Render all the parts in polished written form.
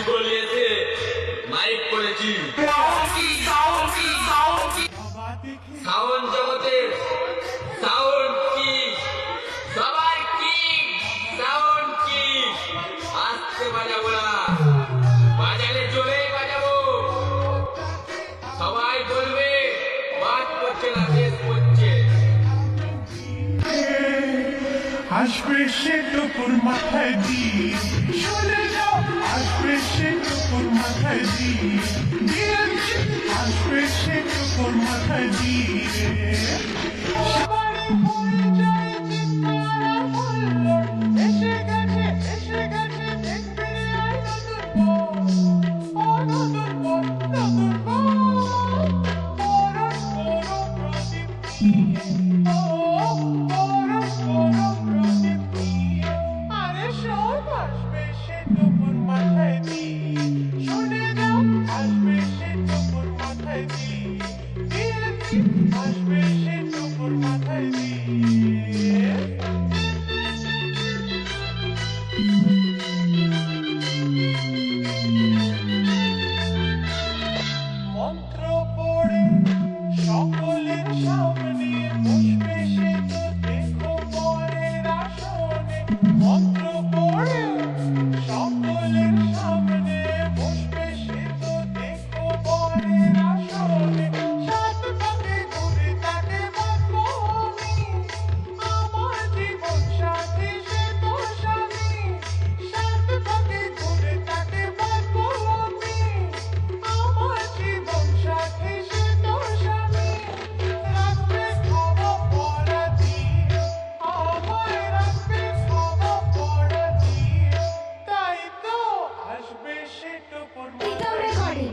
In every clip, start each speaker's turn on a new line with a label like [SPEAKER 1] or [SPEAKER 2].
[SPEAKER 1] গলিয়েছে mic করেছি sound জগতে sound কি সবাই কি সাউন্ড কি আস্তে বাজাবো না বাজালে জোরে বাজাবো সবাই বলবে বাদ করছে না শেষ করছে
[SPEAKER 2] আসবে সে টুকুর মাথায় দিয়ে চলে যাও আসবে সে টুকুর মাথায় দিয়ে আসবে সে টুকুর মাথায় দিয়ে সবার হয়ে যায় চিৎকার হুল্লোড় এসে গেছে দেখবে আয় নতুন বউ নতুন পরশ করো প্রদীপ দিয়ে পরশ করো প্রদীপ দিয়ে আরে সব আসবে সে টুকুর মাথায় দিয়ে শুনে যাও আসবে সে টুকুর মাথায় দিয়ে আসবে সে টুকুর মাথায় দিয়ে মন্ত্র পড়ে সকলের সামনে বসবে সে তো দেখো পরের আসনে মন্ত্র পড়ে সকলের সামনে বসবে সে তো দেখো পরের আসনে সাত পাকে ঘুরে তাকে বলবো আমি আমার জীবন সাথী সে তো স্বামী সাত পাকে ঘুরে তাকে বলবো আমি আমার জীবন সাথী সে তো স্বামী রাখবে খাওয়া পড়া দিয়ে আমায় রাখবে খাওয়া পড়া দিয়ে তাই তো আসবে সে টুকুর
[SPEAKER 3] Recording,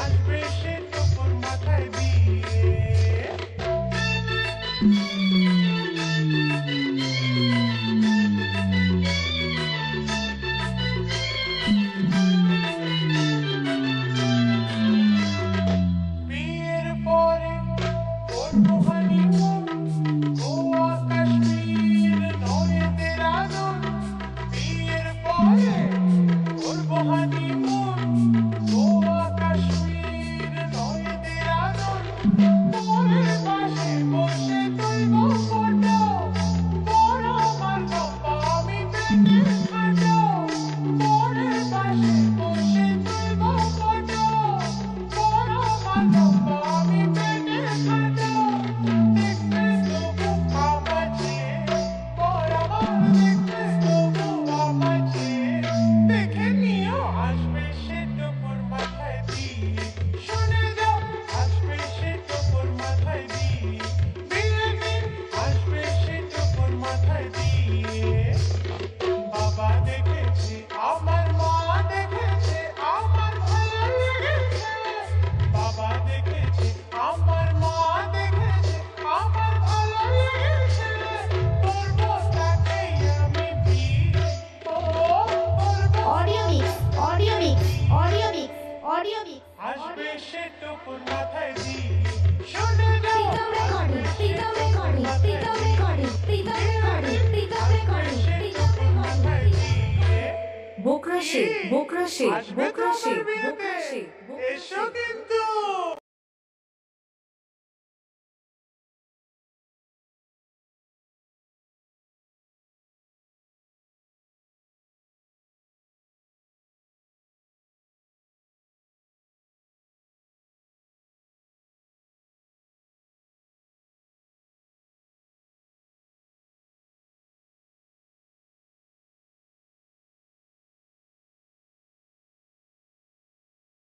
[SPEAKER 2] আসবে সে টুকুর মাথায় দিয়ে বিয়ের পরে করবো হানিমুন গোয়া কাশ্মীর নয় দেরাদুন বিয়ের পরে করবো হানিমুন গোয়া কাশ্মীর নয় দেরাদুন পরের পাশে বসে তুলব ফটো বড় আমার লম্বা আমি পেটে খাটো পরের পাশে বসে তুলব ফটো বড় আমার লম্বা আমি পেটে খাটো দেখতে তবু আমাছে বড় আমার দেখতে তবু আমাছে দেখে নিও আসবে সে টুকুর মাথায় দিয়ে শুনে যাও আসবে সে টুকুর মাথায় দিয়ে বিয়ের দিন আসবে সে টুকুর মাথায় দিয়ে বাবা দেখেছে আমার মা দেখেছে আমার ভালো লেগেছে বাবা দেখেছে আমার মা দেখেছে আমার ভালো লেগেছে করবো তাকেই আমি বিয়ে করবো আসবে সে টুকুর মাথায় দিয়ে শুনে যাও
[SPEAKER 3] Bokrashi.
[SPEAKER 2] আসবে তো আমার বিয়েতে এসো কিন্তু